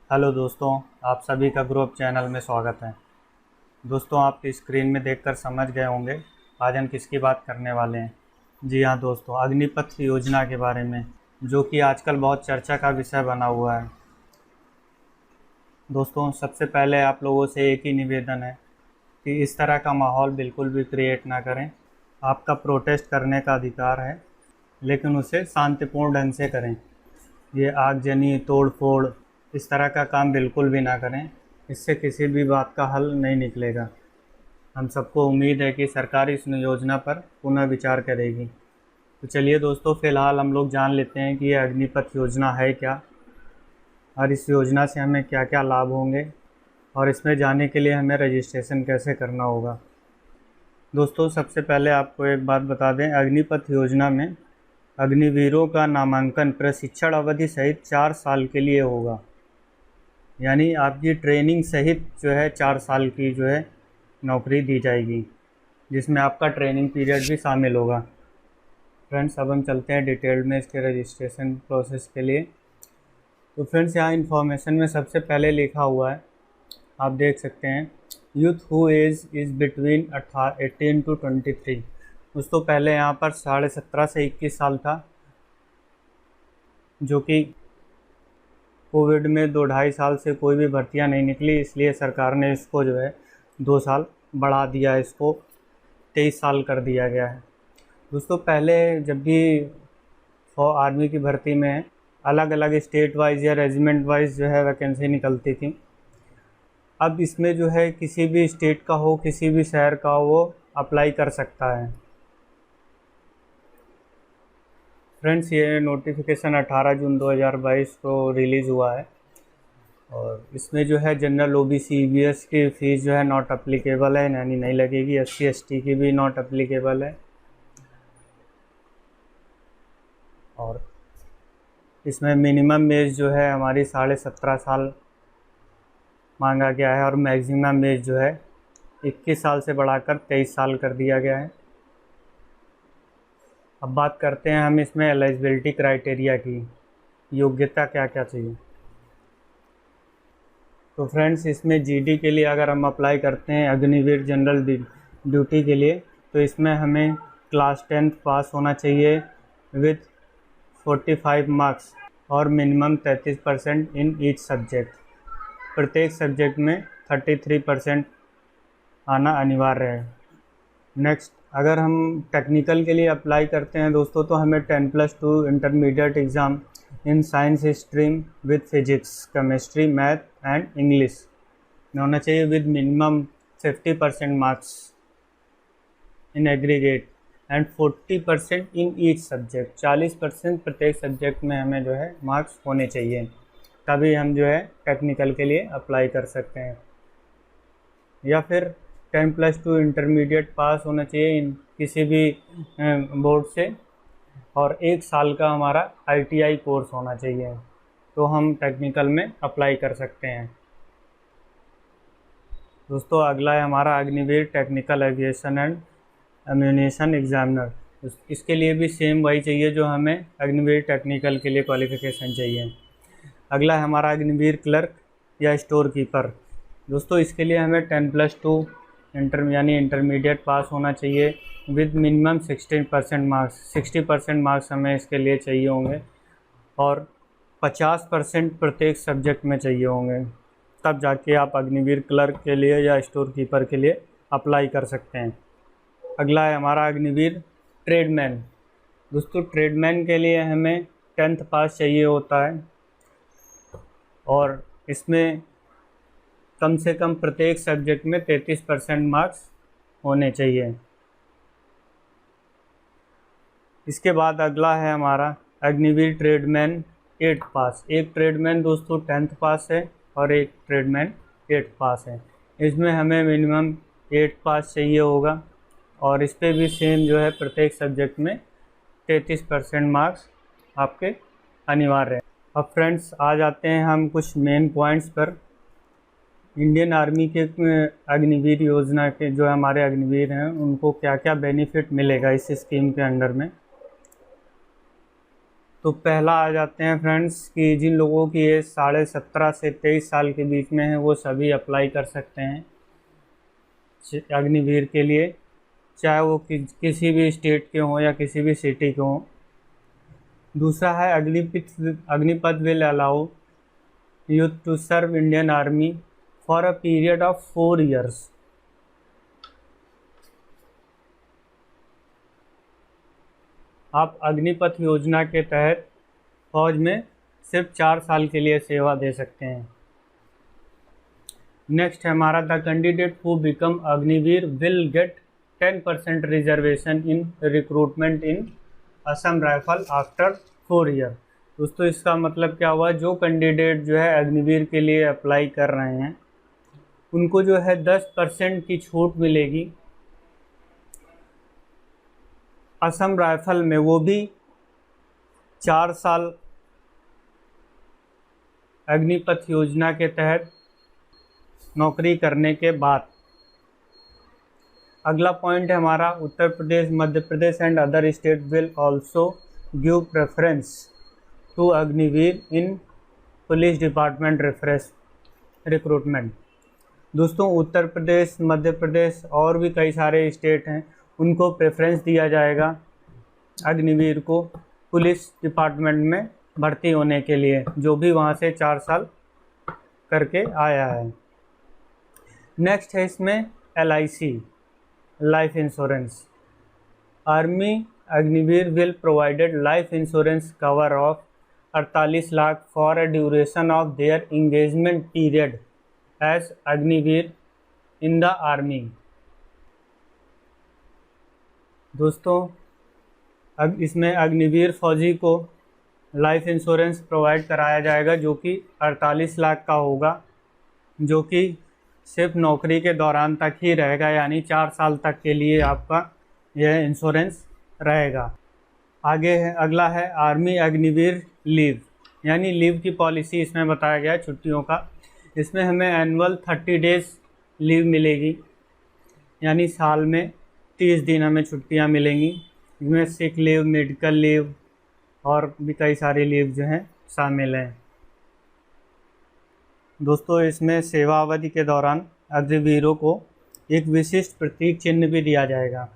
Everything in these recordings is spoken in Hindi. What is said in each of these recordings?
हेलो दोस्तों, आप सभी का ग्रुप चैनल में स्वागत है। दोस्तों, आप स्क्रीन में देखकर समझ गए होंगे आज हम किसकी बात करने वाले हैं। जी हाँ दोस्तों, अग्निपथ योजना के बारे में, जो कि आजकल बहुत चर्चा का विषय बना हुआ है। दोस्तों, सबसे पहले आप लोगों से एक ही निवेदन है कि इस तरह का माहौल बिल्कुल भी क्रिएट ना करें। आपका प्रोटेस्ट करने का अधिकार है, लेकिन उसे शांतिपूर्ण ढंग से करें। ये आगजनी, तोड़ फोड़, इस तरह का काम बिल्कुल भी ना करें। इससे किसी भी बात का हल नहीं निकलेगा। हम सबको उम्मीद है कि सरकार इस योजना पर पुनः विचार करेगी। तो चलिए दोस्तों, फ़िलहाल हम लोग जान लेते हैं कि ये अग्निपथ योजना है क्या, और इस योजना से हमें क्या क्या लाभ होंगे, और इसमें जाने के लिए हमें रजिस्ट्रेशन कैसे करना होगा। दोस्तों, सबसे पहले आपको एक बात बता दें, अग्निपथ योजना में अग्निवीरों का नामांकन प्रशिक्षण अवधि सहित 4 साल के लिए होगा। यानी आपकी ट्रेनिंग सहित जो है 4 साल की जो है नौकरी दी जाएगी, जिसमें आपका ट्रेनिंग पीरियड भी शामिल होगा। फ्रेंड्स, अब हम चलते हैं डिटेल में इसके रजिस्ट्रेशन प्रोसेस के लिए। तो फ्रेंड्स, यहाँ इन्फॉर्मेशन में सबसे पहले लिखा हुआ है, आप देख सकते हैं, youth who age is between 18 to 23। दोस्तों, पहले यहाँ पर 17.5 से 21 साल था, जो कि कोविड में 2-2.5 साल से कोई भी भर्तियां नहीं निकली, इसलिए सरकार ने इसको जो है 2 साल बढ़ा दिया, इसको 23 साल कर दिया गया है। दोस्तों, पहले जब भी आर्मी की भर्ती में अलग अलग स्टेट वाइज या रेजिमेंट वाइज जो है वैकेंसी निकलती थी। अब इसमें जो है किसी भी स्टेट का हो, किसी भी शहर का हो, वो अप्लाई कर सकता है। फ्रेंड्स, ये नोटिफिकेशन 18 जून 2022 को रिलीज़ हुआ है, और इसमें जो है जनरल ओबीसी ईबीएस की फ़ीस जो है नॉट अप्लीकेबल है, यानी नहीं लगेगी। एससी एसटी की भी नॉट अप्लीकेबल है, और इसमें मिनिमम एज जो है हमारी 17.5 साल मांगा गया है, और मैक्सिमम एज जो है 21 साल से बढ़ाकर 23 साल कर दिया गया है। अब बात करते हैं हम इसमें एलिजिबिलिटी क्राइटेरिया की, योग्यता क्या क्या चाहिए। तो फ्रेंड्स, इसमें जीडी के लिए अगर हम अप्लाई करते हैं अग्निवीर जनरल ड्यूटी के लिए, तो इसमें हमें क्लास 10 पास होना चाहिए विथ 45 मार्क्स, और मिनिमम 33% इन ईच सब्जेक्ट। प्रत्येक सब्जेक्ट में 33% आना अनिवार्य है। नेक्स्ट, अगर हम टेक्निकल के लिए अप्लाई करते हैं दोस्तों, तो हमें 10+2 intermediate exam in science stream with physics, chemistry, math and English में होना चाहिए, with minimum 50% marks in aggregate and 40% in each subject. 40% प्रत्येक सब्जेक्ट में हमें जो है मार्क्स होने चाहिए, तभी हम जो है टेक्निकल के लिए अप्लाई कर सकते हैं। या फिर 10+2 इंटरमीडिएट पास होना चाहिए इन किसी भी बोर्ड से, और 1 साल का हमारा आईटीआई कोर्स होना चाहिए, तो हम टेक्निकल में अप्लाई कर सकते हैं। दोस्तों, अगला है हमारा Agniveer technical aviation and ammunition examiner. इसके लिए भी सेम वही चाहिए जो हमें अग्निवीर टेक्निकल के लिए क्वालिफ़िकेशन चाहिए। अगला है हमारा अग्निवीर क्लर्क या स्टोर कीपर। दोस्तों, इसके लिए हमें 10+2 इंटरमीडिएट पास होना चाहिए विद मिनिमम 16% मार्क्स। 60% मार्क्स हमें इसके लिए चाहिए होंगे, और 50% प्रत्येक सब्जेक्ट में चाहिए होंगे, तब जाके आप अग्निवीर क्लर्क के लिए या स्टोर कीपर के लिए अप्लाई कर सकते हैं। अगला है हमारा अग्निवीर ट्रेडमैन। दोस्तों, ट्रेडमैन के लिए हमें 10th पास चाहिए होता है, और इसमें कम से कम प्रत्येक सब्जेक्ट में 33% मार्क्स होने चाहिए। इसके बाद अगला है हमारा अग्निवीर ट्रेडमैन 8th पास। एक ट्रेडमैन दोस्तों 10th पास है, और एक ट्रेडमैन 8th पास है। इसमें हमें मिनिमम 8 पास चाहिए होगा, और इस पर भी सेम जो है प्रत्येक सब्जेक्ट में 33% मार्क्स आपके अनिवार्य हैं। अब फ्रेंड्स, आ जाते हैं हम कुछ मेन पॉइंट्स पर। इंडियन आर्मी के अग्निवीर योजना के जो हमारे अग्निवीर हैं, उनको क्या क्या बेनिफिट मिलेगा इस स्कीम के अंडर में। तो पहला आ जाते हैं फ्रेंड्स कि जिन लोगों की एज 17.5 से 23 साल के बीच में है वो सभी अप्लाई कर सकते हैं अग्निवीर के लिए, चाहे वो किसी भी स्टेट के हों या किसी भी सिटी के हों। दूसरा है Agnipath will allow youth to serve Indian army for a period of 4 years। आप अग्निपथ योजना के तहत फौज में सिर्फ 4 साल के लिए सेवा दे सकते हैं। नेक्स्ट है हमारा the candidate who become Agniveer will get 10% reservation in recruitment in Assam rifle after 4 year। दोस्तों इसका मतलब क्या हुआ, जो कैंडिडेट जो है अग्निवीर के लिए अप्लाई कर रहे हैं उनको जो है 10% की छूट मिलेगी असम राइफल में, वो भी 4 साल अग्निपथ योजना के तहत नौकरी करने के बाद। अगला पॉइंट है हमारा Uttar Pradesh, Madhya Pradesh and other state will also give preference to Agniveer in police department recruitment. दोस्तों उत्तर प्रदेश, मध्य प्रदेश और भी कई सारे स्टेट हैं, उनको प्रेफरेंस दिया जाएगा अग्निवीर को पुलिस डिपार्टमेंट में भर्ती होने के लिए, जो भी वहाँ से 4 साल करके आया है। नेक्स्ट है इसमें LIC, life insurance. Army Agniveer will provided life insurance cover of 48 lakh for a duration of their engagement period as Agniveer in the army. दोस्तों अब इसमें अग्निवीर फौजी को लाइफ इंश्योरेंस प्रोवाइड कराया जाएगा जो कि 48 लाख का होगा, जो कि सिर्फ नौकरी के दौरान तक ही रहेगा, यानी 4 साल तक के लिए आपका यह इंश्योरेंस रहेगा। आगे है अगला है आर्मी अग्निवीर लीव, यानी लीव की पॉलिसी इसमें बताया गया है छुट्टियों का। इसमें हमें एनुअल 30 डेज़ लीव मिलेगी, यानी साल में 30 दिन हमें छुट्टियां मिलेंगी। इसमें सिक लीव, मेडिकल लीव और भी कई सारी लीव जो हैं शामिल हैं। दोस्तों इसमें सेवा अवधि के दौरान अग्निवीरों को एक विशिष्ट प्रतीक चिन्ह भी दिया जाएगा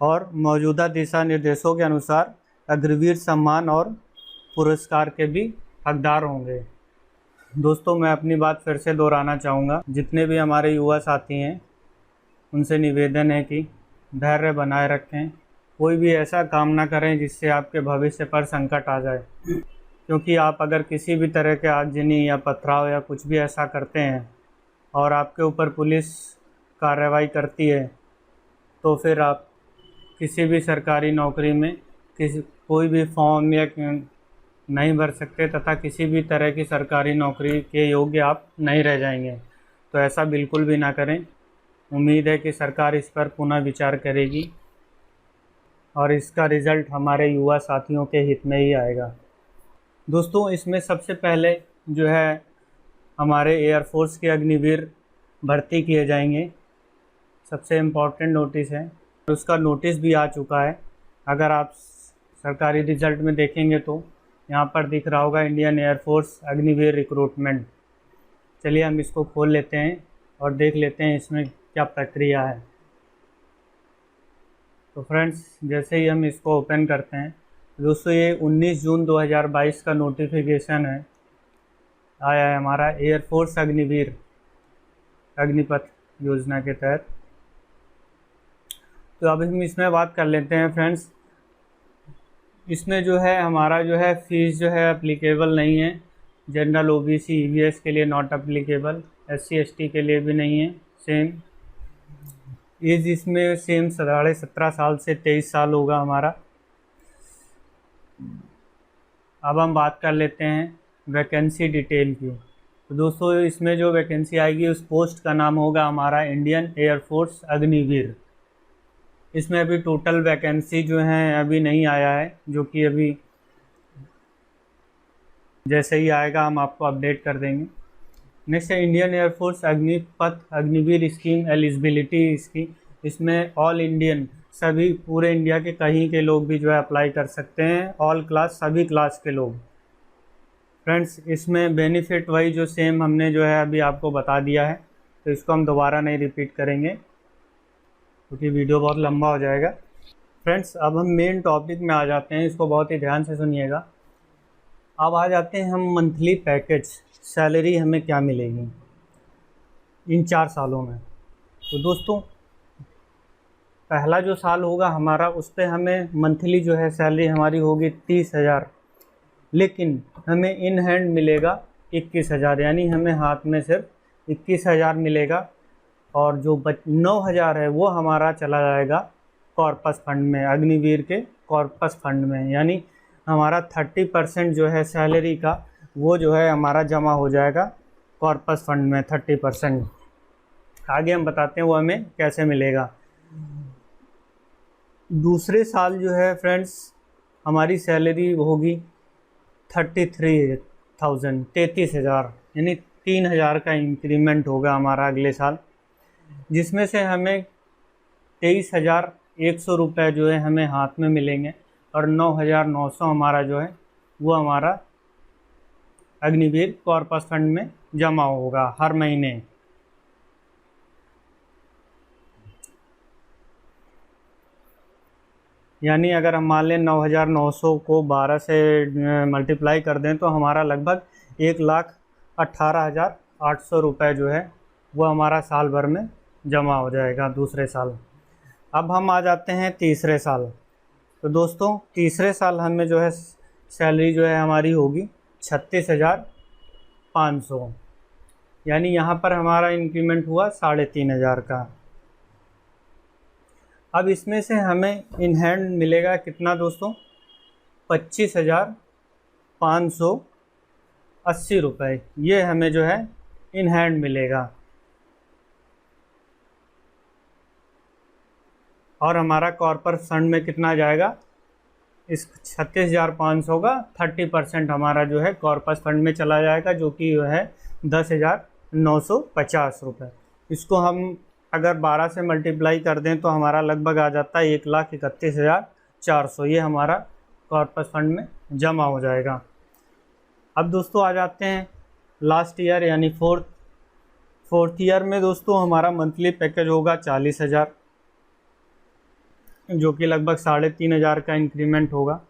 और मौजूदा दिशा निर्देशों के अनुसार अग्निवीर सम्मान और पुरस्कार के भी हकदार होंगे। दोस्तों मैं अपनी बात फिर से दोहराना चाहूँगा, जितने भी हमारे युवा साथी हैं उनसे निवेदन है कि धैर्य बनाए रखें, कोई भी ऐसा काम ना करें जिससे आपके भविष्य पर संकट आ जाए, क्योंकि आप अगर किसी भी तरह के आगजनी या पथराव या कुछ भी ऐसा करते हैं और आपके ऊपर पुलिस कार्रवाई करती है तो फिर आप किसी भी सरकारी नौकरी में कोई भी फॉर्म या नहीं भर सकते तथा किसी भी तरह की सरकारी नौकरी के योग्य आप नहीं रह जाएंगे। तो ऐसा बिल्कुल भी ना करें। उम्मीद है कि सरकार इस पर पुनः विचार करेगी और इसका रिज़ल्ट हमारे युवा साथियों के हित में ही आएगा। दोस्तों इसमें सबसे पहले जो है हमारे एयरफोर्स के अग्निवीर भर्ती किए जाएंगे, सबसे इम्पोर्टेंट नोटिस है, उसका नोटिस भी आ चुका है। अगर आप सरकारी रिज़ल्ट में देखेंगे तो यहाँ पर दिख रहा होगा इंडियन एयरफोर्स अग्निवीर रिक्रूटमेंट। चलिए हम इसको खोल लेते हैं और देख लेते हैं इसमें क्या प्रक्रिया है। तो फ्रेंड्स जैसे ही हम इसको ओपन करते हैं, दोस्तों ये 19 जून 2022 का नोटिफिकेशन है, आया है हमारा एयरफोर्स अग्निवीर अग्निपथ योजना के तहत। तो अब हम इसमें बात कर लेते हैं फ्रेंड्स। इसमें जो है हमारा जो है फीस जो है एप्लीकेबल नहीं है, जनरल OBC EVS के लिए नॉट एप्लीकेबल, SC ST के लिए भी नहीं है। सेम एज इसमें सेम 17.5 साल से 23 साल होगा हमारा। अब हम बात कर लेते हैं वैकेंसी डिटेल की। तो दोस्तों इसमें जो वैकेंसी आएगी उस पोस्ट का नाम होगा हमारा इंडियन एयरफोर्स अग्निवीर। इसमें अभी टोटल वैकेंसी जो है अभी नहीं आया है, जो कि अभी जैसे ही आएगा हम आपको अपडेट कर देंगे। नेक्स्ट है Indian air force Agnipath Agniveer scheme eligibility इसकी। इसमें ऑल इंडियन सभी पूरे इंडिया के कहीं के लोग भी जो है अप्लाई कर सकते हैं, ऑल क्लास, सभी क्लास के लोग। फ्रेंड्स, इसमें बेनिफिट वही जो सेम हमने जो है अभी आपको बता दिया है, तो इसको हम दोबारा नहीं रिपीट करेंगे क्योंकि वीडियो बहुत लंबा हो जाएगा। फ्रेंड्स, अब हम मेन टॉपिक में आ जाते हैं, इसको बहुत ही ध्यान से सुनिएगा। अब आ जाते हैं हम मंथली पैकेज, सैलरी हमें क्या मिलेगी इन 4 सालों में। तो दोस्तों, पहला जो साल होगा हमारा, उस पर हमें मंथली जो है सैलरी हमारी होगी 30,000, लेकिन हमें इन हैंड मिलेगा 21,000, यानी हमें हाथ में सिर्फ 21,000 मिलेगा। और जो 9,000 है वो हमारा चला जाएगा कॉर्पस फंड में, अग्निवीर के कॉर्पस फंड में, यानी हमारा 30% जो है सैलरी का वो जो है हमारा जमा हो जाएगा कॉर्पस फंड में 30%। आगे हम बताते हैं वो हमें कैसे मिलेगा। दूसरे साल जो है फ्रेंड्स हमारी सैलरी होगी 33,000, 33,000, यानी 3,000 का इंक्रीमेंट होगा हमारा अगले साल, जिसमें से हमें 23,100 रुपये जो है हमें हाथ में मिलेंगे और 9,900 हमारा जो है वो हमारा अग्निवीर कॉर्पस फंड में जमा होगा हर महीने। यानी अगर हम मान लें 9,900 को 12 से मल्टीप्लाई कर दें तो हमारा लगभग 1,18,800 रुपये जो है वो हमारा साल भर में जमा हो जाएगा दूसरे साल। अब हम आ जाते हैं तीसरे साल। तो दोस्तों, तीसरे साल हमें जो है सैलरी जो है हमारी होगी 36,500, यानी यहाँ पर हमारा इंक्रीमेंट हुआ 3,500 का। अब इसमें से हमें इन हैंड मिलेगा कितना दोस्तों, 25,580 रुपये, ये हमें जो है इन हैंड मिलेगा। और हमारा कॉर्पोरेट फंड में कितना जाएगा, इस 36,500 का 30% हमारा जो है कॉर्पस फंड में चला जाएगा, जो कि जो है 10,950 रुपये। इसको हम अगर 12 से मल्टीप्लाई कर दें तो हमारा लगभग आ जाता है 1,31,400, ये हमारा कॉर्पस फंड में जमा हो जाएगा। अब दोस्तों आ जाते हैं लास्ट ईयर, यानी फोर्थ ईयर में दोस्तों हमारा मंथली पैकेज होगा 40,000, जो कि लगभग 3,500 का इंक्रीमेंट होगा।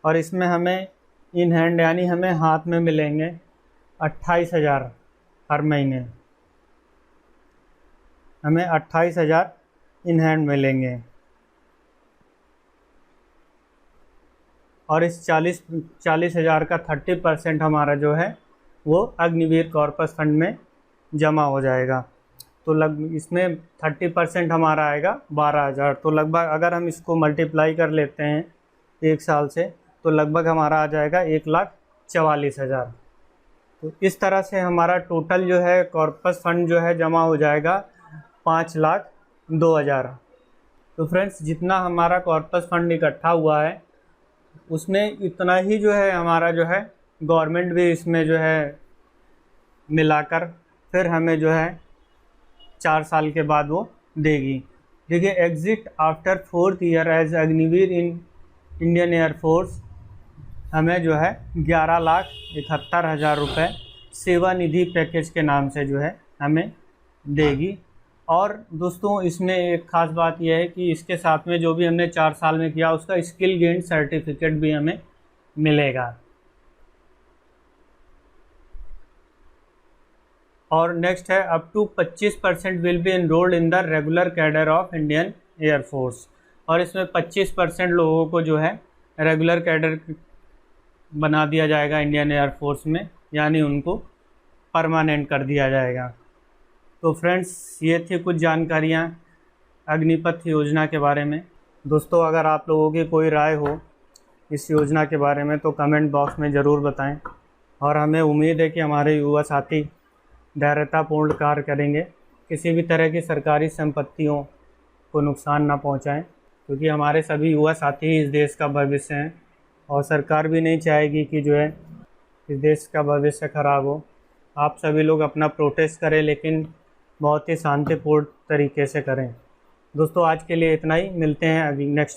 और इसमें हमें इन हैंड यानी हमें हाथ में मिलेंगे 28,000 हर महीने, हमें 28,000 इन हैंड मिलेंगे। और इस 40,000 का 30% हमारा जो है वो अग्निवीर कॉर्पस फंड में जमा हो जाएगा। तो इसमें 30% हमारा आएगा 12,000। तो लगभग अगर हम इसको मल्टीप्लाई कर लेते हैं 1 साल से तो लगभग हमारा आ जाएगा 1,44,000। तो इस तरह से हमारा टोटल जो है कॉर्पस फंड जो है जमा हो जाएगा 5,02,000। तो फ्रेंड्स, जितना हमारा कॉर्पस फंड इकट्ठा हुआ है उसमें इतना ही जो है हमारा जो है गवर्नमेंट भी इसमें जो है मिलाकर फिर हमें जो है 4 साल के बाद वो देगी। देखिए, exit after 4th year as Agniveer in Indian air force हमें जो है 11,71,000 रुपये सेवानिधि पैकेज के नाम से जो है हमें देगी। और दोस्तों, इसमें एक ख़ास बात यह है कि इसके साथ में जो भी हमने 4 साल में किया उसका स्किल गेन सर्टिफिकेट भी हमें मिलेगा। और नेक्स्ट है up to 25% will be enrolled in the regular cadre of Indian air force. और इसमें 25% लोगों को जो है रेगुलर कैडर बना दिया जाएगा इंडियन एयरफोर्स में, यानी उनको परमानेंट कर दिया जाएगा। तो फ्रेंड्स, ये थी कुछ जानकारियाँ अग्निपथ योजना के बारे में। दोस्तों, अगर आप लोगों की कोई राय हो इस योजना के बारे में तो कमेंट बॉक्स में ज़रूर बताएं। और हमें उम्मीद है कि हमारे युवा साथी धैर्यतापूर्ण कार्य करेंगे, किसी भी तरह की सरकारी संपत्तियों को नुकसान ना पहुंचाएं, क्योंकि हमारे सभी युवा साथी ही इस देश का भविष्य हैं और सरकार भी नहीं चाहेगी कि जो है इस देश का भविष्य खराब हो। आप सभी लोग अपना प्रोटेस्ट करें, लेकिन बहुत ही शांतिपूर्ण तरीके से करें। दोस्तों आज के लिए इतना ही, मिलते हैं अगली नेक्स्ट